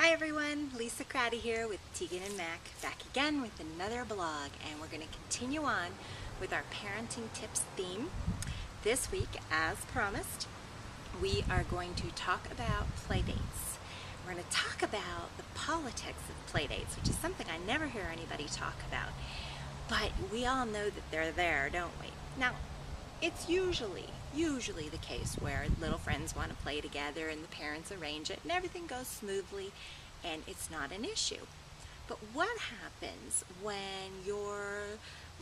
Hi everyone, Lisa Craddy here with Tegan and Mac, back again with another blog, and we're going to continue on with our parenting tips theme. This week, as promised, we are going to talk about playdates. We're going to talk about the politics of playdates, which is something I never hear anybody talk about, but we all know that they're there, don't we? Now, it's usually the case where little friends want to play together and the parents arrange it and everything goes smoothly and it's not an issue. But what happens when your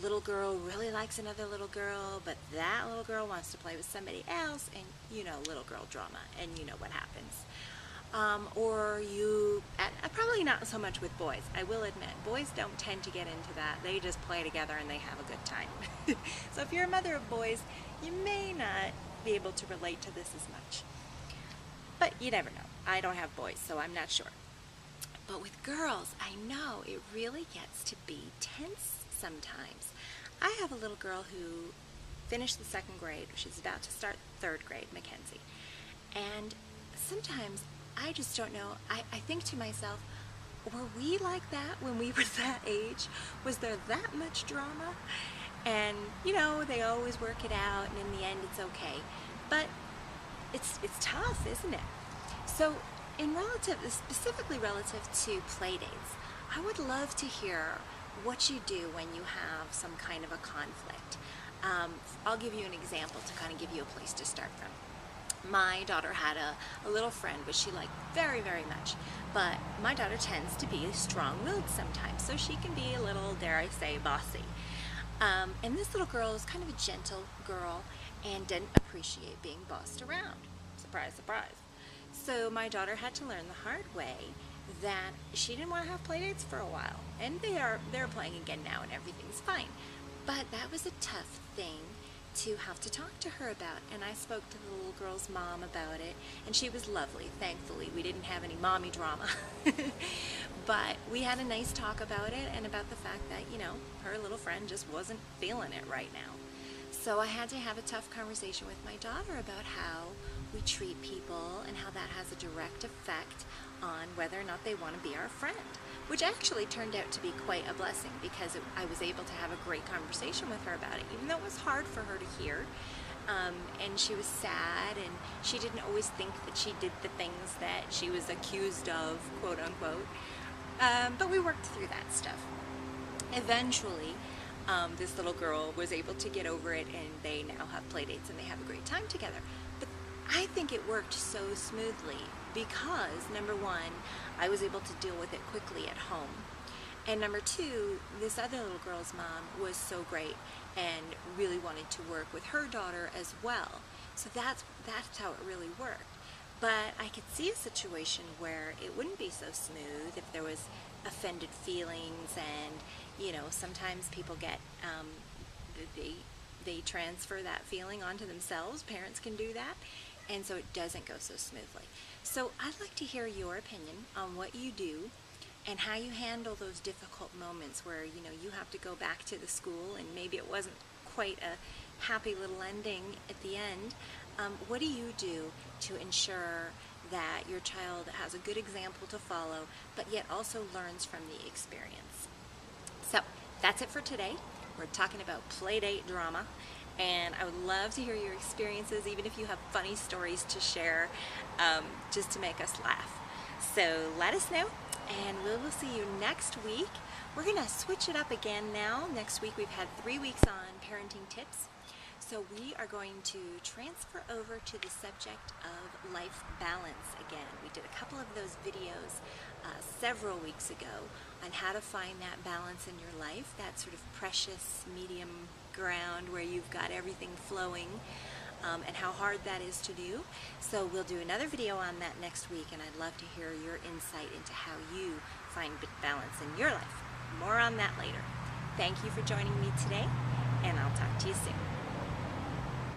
little girl really likes another little girl, but that little girl wants to play with somebody else, and you know, little girl drama, and you know what happens. Probably not so much with boys. I will admit, boys don't tend to get into that. They just play together and they have a good time. So if you're a mother of boys, you may not be able to relate to this as much. But you never know. I don't have boys, so I'm not sure. But with girls, I know it really gets to be tense sometimes. I have a little girl who finished the second grade. She's about to start third grade, Mackenzie. And sometimes I just don't know. I think to myself, were we like that when we were that age? Was there that much drama? And you know, they always work it out, and in the end it's okay. But it's tough, isn't it? So specifically relative to playdates, I would love to hear what you do when you have some kind of a conflict. I'll give you an example to kind of give you a place to start from. My daughter had a little friend which she liked very, very much, but my daughter tends to be strong-willed sometimes, so she can be a little, dare I say, bossy. And this little girl is kind of a gentle girl and didn't appreciate being bossed around. Surprise, surprise. So my daughter had to learn the hard way that she didn't want to have playdates for a while, and they're playing again now and everything's fine. But that was a tough thing to have to talk to her about, and I spoke to the little girl's mom about it, and she was lovely. Thankfully, we didn't have any mommy drama. But we had a nice talk about it and about the fact that, you know, her little friend just wasn't feeling it right now. So I had to have a tough conversation with my daughter about how we treat people and how that has a direct effect on whether or not they want to be our friend, which actually turned out to be quite a blessing because I was able to have a great conversation with her about it, even though it was hard for her to hear. And she was sad, and she didn't always think that she did the things that she was accused of, quote unquote. But we worked through that stuff. Eventually, this little girl was able to get over it, and they now have playdates and they have a great time together. But I think it worked so smoothly because, number one, I was able to deal with it quickly at home. And number two, this other little girl's mom was so great and really wanted to work with her daughter as well. So that's how it really worked. But I could see a situation where it wouldn't be so smooth if there was offended feelings, and you know, sometimes people get they transfer that feeling onto themselves. Parents can do that, and so it doesn't go so smoothly. So I'd like to hear your opinion on what you do and how you handle those difficult moments where, you know, you have to go back to the school and maybe it wasn't quite a happy little ending at the end. What do you do to ensure that your child has a good example to follow, but yet also learns from the experience? So that's it for today. We're talking about Playdate Drama, and I would love to hear your experiences, even if you have funny stories to share, just to make us laugh. So let us know, and we will see you next week. We're going to switch it up again now. Next week we've had 3 weeks on parenting tips. So we are going to transfer over to the subject of life balance again. We did a couple of those videos several weeks ago on how to find that balance in your life, that sort of precious medium ground where you've got everything flowing, and how hard that is to do. So we'll do another video on that next week, and I'd love to hear your insight into how you find balance in your life. More on that later. Thank you for joining me today, and I'll talk to you soon.